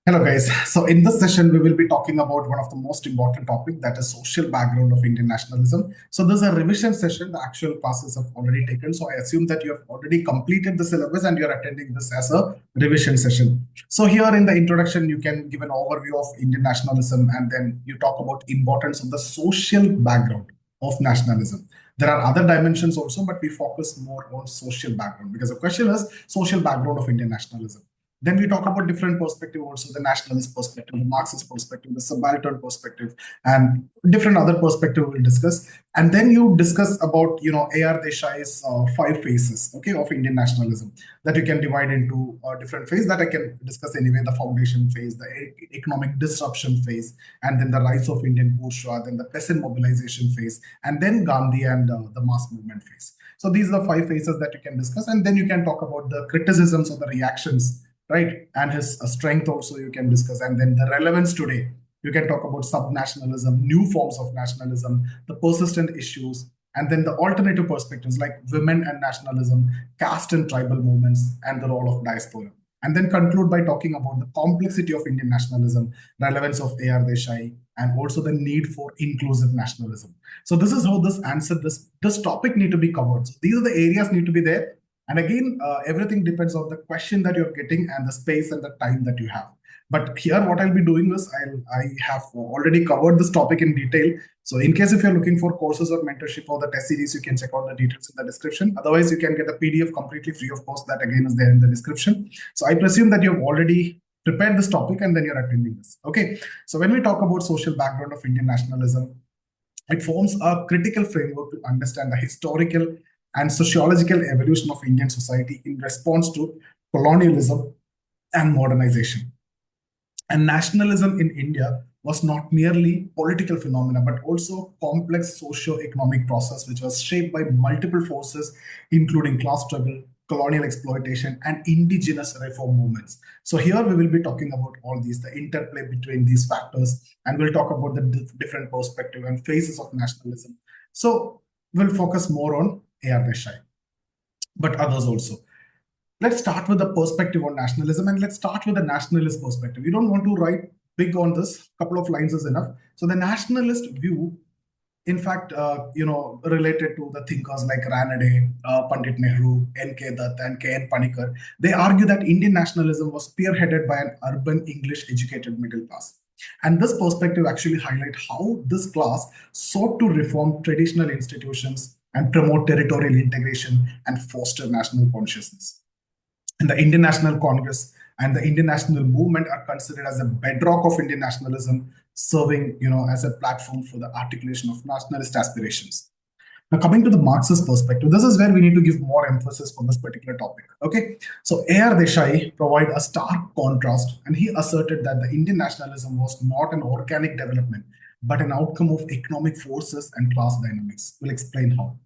Hello guys. So in this session, we will be talking about one of the most important topic, that is social background of Indian nationalism. So this is a revision session. The actual classes have already taken. So I assume that you have already completed the syllabus and you're attending this as a revision session. So here in the introduction, you can give an overview of Indian nationalism, and then you talk about importance of the social background of nationalism. There are other dimensions also, but we focus more on social background because the question is social background of Indian nationalism. Then we talk about different perspective also, the nationalist perspective, the Marxist perspective, the subaltern perspective, and different other perspective we'll discuss. And then you discuss about, A.R. Desai's five phases, okay, of Indian nationalism that you can divide into different phases that I can discuss anyway, the foundation phase, the economic disruption phase, and then the rise of Indian bourgeois, then the peasant mobilization phase, and then Gandhi and the mass movement phase. So these are the five phases that you can discuss. And then you can talk about the criticisms or the reactions, right? And his strength also you can discuss. And then the relevance today, you can talk about subnationalism, new forms of nationalism, the persistent issues, and then the alternative perspectives like women and nationalism, caste and tribal movements, and the role of diaspora. And then conclude by talking about the complexity of Indian nationalism, relevance of A.R. Desai, and also the need for inclusive nationalism. So this is how this topic need to be covered. So these are the areas need to be there. And again, everything depends on the question that you're getting and the space and the time that you have. But here, what I'll be doing is I have already covered this topic in detail. So in case if you're looking for courses or mentorship or the test series, you can check out the details in the description. Otherwise, you can get a PDF completely free of cost. That again is there in the description. So I presume that you've already prepared this topic and then you're attending this. Okay. So when we talk about social background of Indian nationalism, it forms a critical framework to understand the historical and sociological evolution of Indian society in response to colonialism and modernization. And nationalism in India was not merely political phenomena, but also complex socio-economic process, which was shaped by multiple forces, including class struggle, colonial exploitation, and indigenous reform movements. So here we will be talking about all these, the interplay between these factors, and we'll talk about the different perspective and phases of nationalism. So we'll focus more on A.R. Desai, but others also. Let's start with the perspective on nationalism, and let's start with the nationalist perspective. You don't want to write big on this, a couple of lines is enough. So the nationalist view, in fact, related to the thinkers like Ranade, Pandit Nehru, N.K. Dutt, and K.N. Panikkar, they argue that Indian nationalism was spearheaded by an urban English-educated middle class. And this perspective actually highlights how this class sought to reform traditional institutions and promote territorial integration and foster national consciousness. And the Indian National Congress and the Indian National Movement are considered as a bedrock of Indian nationalism, serving, as a platform for the articulation of nationalist aspirations. Now, coming to the Marxist perspective, this is where we need to give more emphasis for this particular topic. Okay, so A.R. Desai provide a stark contrast, and he asserted that the Indian nationalism was not an organic development, but an outcome of economic forces and class dynamics. We'll explain how.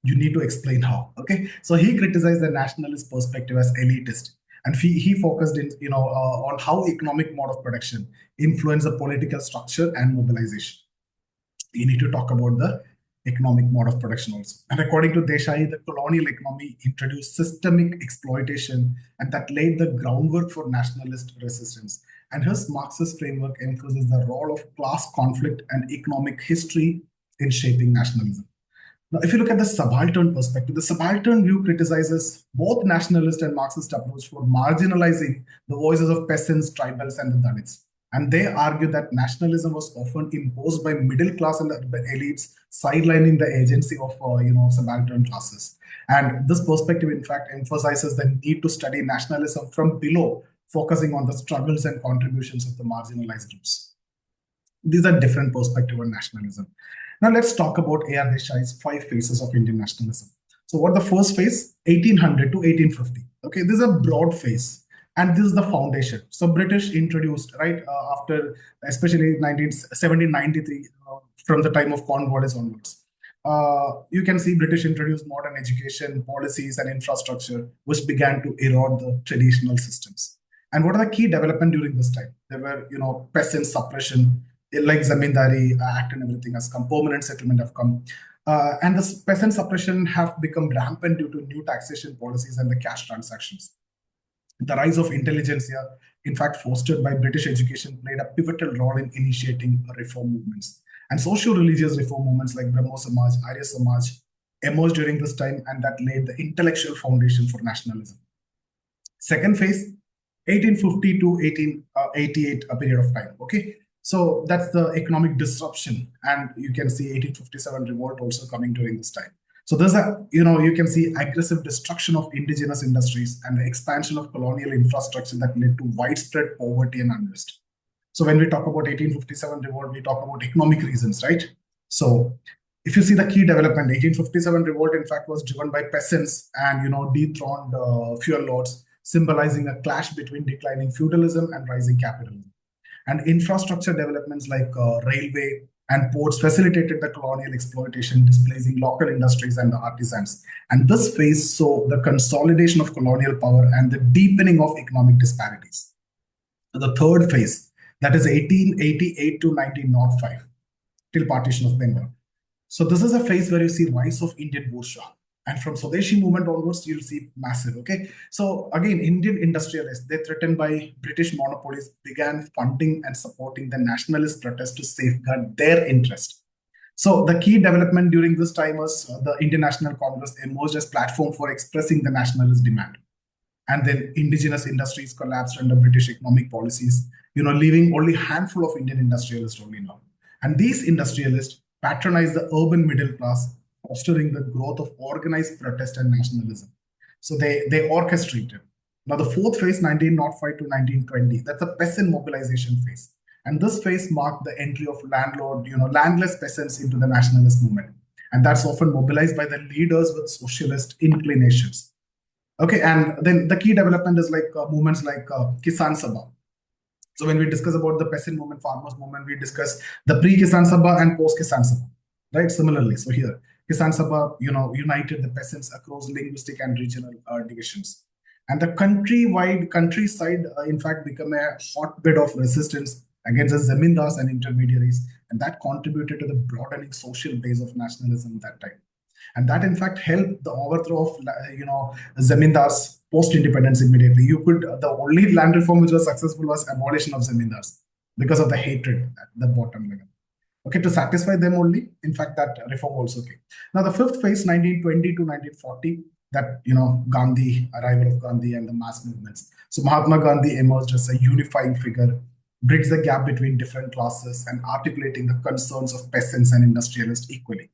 You need to explain how. Okay, so he criticized the nationalist perspective as elitist, and he focused in on how economic mode of production influence the political structure and mobilization. You need to talk about the economic mode of production also. And according to Desai, the colonial economy introduced systemic exploitation, and that laid the groundwork for nationalist resistance. And his Marxist framework emphasizes the role of class conflict and economic history in shaping nationalism. Now, if you look at the subaltern perspective, the subaltern view criticizes both nationalist and Marxist approach for marginalizing the voices of peasants, tribals, and the Dalits. And they argue that nationalism was often imposed by middle class and the elites, sidelining the agency of subaltern classes. And this perspective, in fact, emphasizes the need to study nationalism from below, focusing on the struggles and contributions of the marginalized groups. These are different perspectives on nationalism. Now let's talk about A.R. Desai's five phases of Indian nationalism. So what the first phase? 1800 to 1850. Okay, this is a broad phase, and this is the foundation. So British introduced, right, after especially 1793, from the time of Cornwallis onwards. You can see British introduced modern education policies and infrastructure, which began to erode the traditional systems. And what are the key development during this time? There were, peasant suppression, like Zamindari Act and everything has come, permanent settlement have come. And the peasant suppression have become rampant due to new taxation policies and the cash transactions. The rise of intelligentsia, in fact, fostered by British education, played a pivotal role in initiating reform movements. And socio-religious reform movements like Brahmo Samaj, Arya Samaj emerged during this time, and that laid the intellectual foundation for nationalism. Second phase, 1850 to 1888, a period of time. Okay, so that's the economic disruption, and you can see 1857 revolt also coming during this time. So there's a, you can see aggressive destruction of indigenous industries and the expansion of colonial infrastructure that led to widespread poverty and unrest. So when we talk about 1857 revolt, we talk about economic reasons, right? So if you see the key development, 1857 revolt, in fact, was driven by peasants and, dethroned fuel lords, symbolizing a clash between declining feudalism and rising capitalism. And infrastructure developments like railway and ports facilitated the colonial exploitation, displacing local industries and the artisans. And this phase saw the consolidation of colonial power and the deepening of economic disparities. The third phase, that is 1888 to 1905, till partition of Bengal. So this is a phase where you see rise of Indian bourgeois. And from Swadeshi movement onwards, you'll see massive, okay? So again, Indian industrialists, they threatened by British monopolies, began funding and supporting the nationalist protest to safeguard their interest. So the key development during this time was the Indian National Congress emerged as platform for expressing the nationalist demand. And then indigenous industries collapsed under British economic policies, leaving only a handful of Indian industrialists only now. And these industrialists patronized the urban middle class, fostering the growth of organized protest and nationalism. So they orchestrated. Now the fourth phase, 1905 to 1920, that's the peasant mobilization phase. And this phase marked the entry of landless peasants into the nationalist movement. And that's often mobilized by the leaders with socialist inclinations. Okay, and then the key development is like movements like Kisan Sabha. So when we discuss about the peasant movement, farmers movement, we discuss the pre-Kisan Sabha and post-Kisan Sabha, right? Similarly, so here, Kisan Sabha, united the peasants across linguistic and regional divisions. And the countryside, in fact, became a hotbed of resistance against the zamindars and intermediaries, and that contributed to the broadening social base of nationalism at that time. And that, in fact, helped the overthrow of, zamindars post-independence immediately. The only land reform which was successful was abolition of zamindars because of the hatred at the bottom level. Okay, to satisfy them only, in fact, that reform also came. Now, the fifth phase, 1920 to 1940, that, Gandhi, arrival of Gandhi and the mass movements. So Mahatma Gandhi emerged as a unifying figure, bridged the gap between different classes and articulating the concerns of peasants and industrialists equally.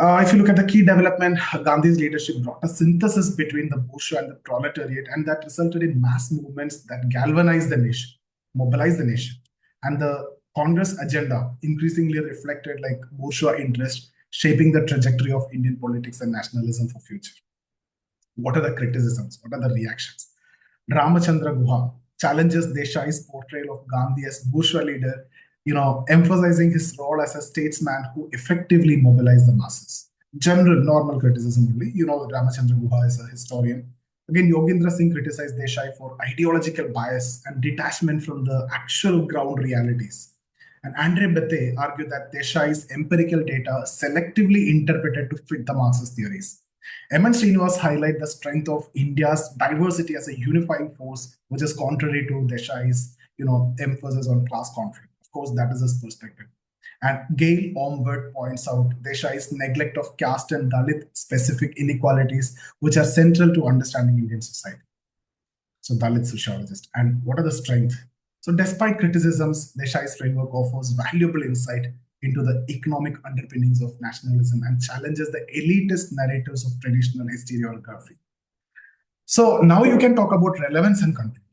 If you look at the key development, Gandhi's leadership brought a synthesis between the bourgeois and the proletariat, and that resulted in mass movements that galvanized the nation, mobilized the nation. And the Congress agenda increasingly reflected like bourgeois interest, shaping the trajectory of Indian politics and nationalism for future. What are the criticisms? What are the reactions? Ramachandra Guha challenges Desai's portrayal of Gandhi as bourgeois leader, emphasizing his role as a statesman who effectively mobilized the masses. General, normal criticism only. Ramachandra Guha is a historian. Again, Yogendra Singh criticized Desai for ideological bias and detachment from the actual ground realities. And Andre Bethé argued that Desai's empirical data selectively interpreted to fit the Marxist theories. M.N. Srinivas highlight the strength of India's diversity as a unifying force, which is contrary to Desai's, emphasis on class conflict. Of course, that is his perspective. And Gail Ormwood points out Desai's neglect of caste and Dalit specific inequalities, which are central to understanding Indian society. So Dalit sociologist. And what are the strengths? So despite criticisms, Desai's framework offers valuable insight into the economic underpinnings of nationalism and challenges the elitist narratives of traditional historiography. So now you can talk about relevance and content.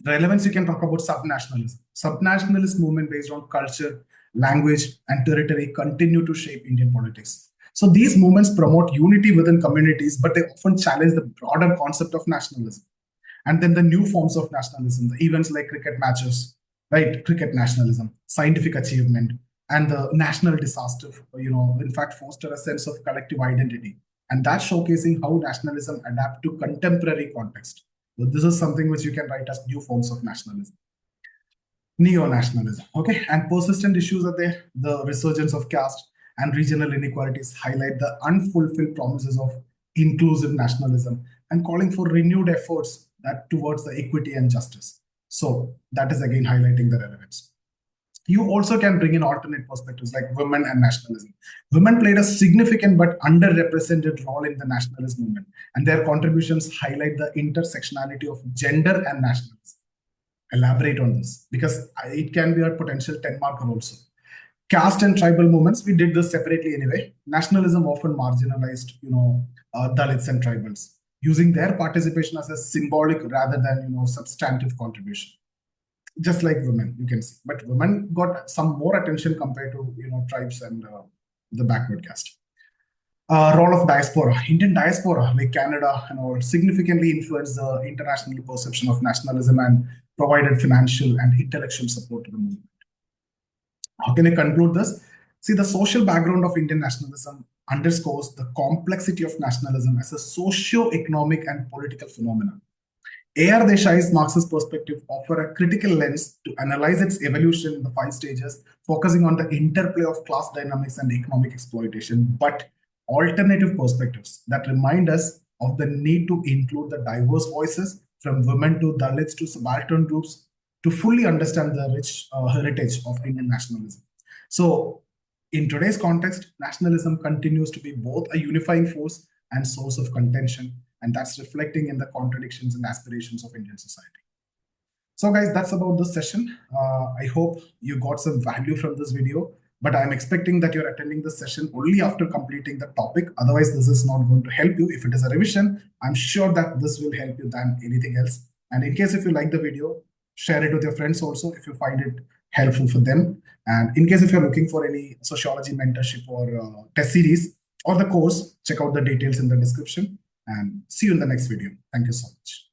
Relevance, you can talk about subnationalism. Subnationalist movement based on culture, language, and territory continue to shape Indian politics. So these movements promote unity within communities, but they often challenge the broader concept of nationalism. And then the new forms of nationalism, the events like cricket matches, right? Cricket nationalism, scientific achievement, and the national disaster, in fact, foster a sense of collective identity. And that's showcasing how nationalism adapt to contemporary context. So this is something which you can write as new forms of nationalism. Neo-nationalism, okay? And persistent issues are there. The resurgence of caste and regional inequalities highlight the unfulfilled promises of inclusive nationalism. and calling for renewed efforts that towards the equity and justice. So that is again highlighting the relevance. You also can bring in alternate perspectives like women and nationalism. Women played a significant but underrepresented role in the nationalist movement, and their contributions highlight the intersectionality of gender and nationalism. Elaborate on this because it can be a potential 10-marker also. Caste and tribal movements, we did this separately anyway. Nationalism often marginalized, Dalits and tribals, using their participation as a symbolic rather than, substantive contribution. Just like women, you can see. But women got some more attention compared to, tribes and the backward caste. Role of diaspora. Indian diaspora, like Canada and all, significantly influenced the international perception of nationalism and provided financial and intellectual support to the movement. How can I conclude this? See, the social background of Indian nationalism underscores the complexity of nationalism as a socio-economic and political phenomenon. A.R. Desai's Marxist perspective offer a critical lens to analyze its evolution in the 5 stages, focusing on the interplay of class dynamics and economic exploitation, but alternative perspectives that remind us of the need to include the diverse voices from women to Dalits to subaltern groups to fully understand the rich heritage of Indian nationalism. So, in today's context, nationalism continues to be both a unifying force and source of contention, and that's reflecting in the contradictions and aspirations of Indian society. So, guys, that's about this session. I hope you got some value from this video, but I'm expecting that you're attending this session only after completing the topic. Otherwise, this is not going to help you. If it is a revision, I'm sure that this will help you than anything else. And in case if you like the video, share it with your friends also if you find it helpful for them. And in case if you're looking for any sociology mentorship or test series or the course, check out the details in the description and see you in the next video. Thank you so much.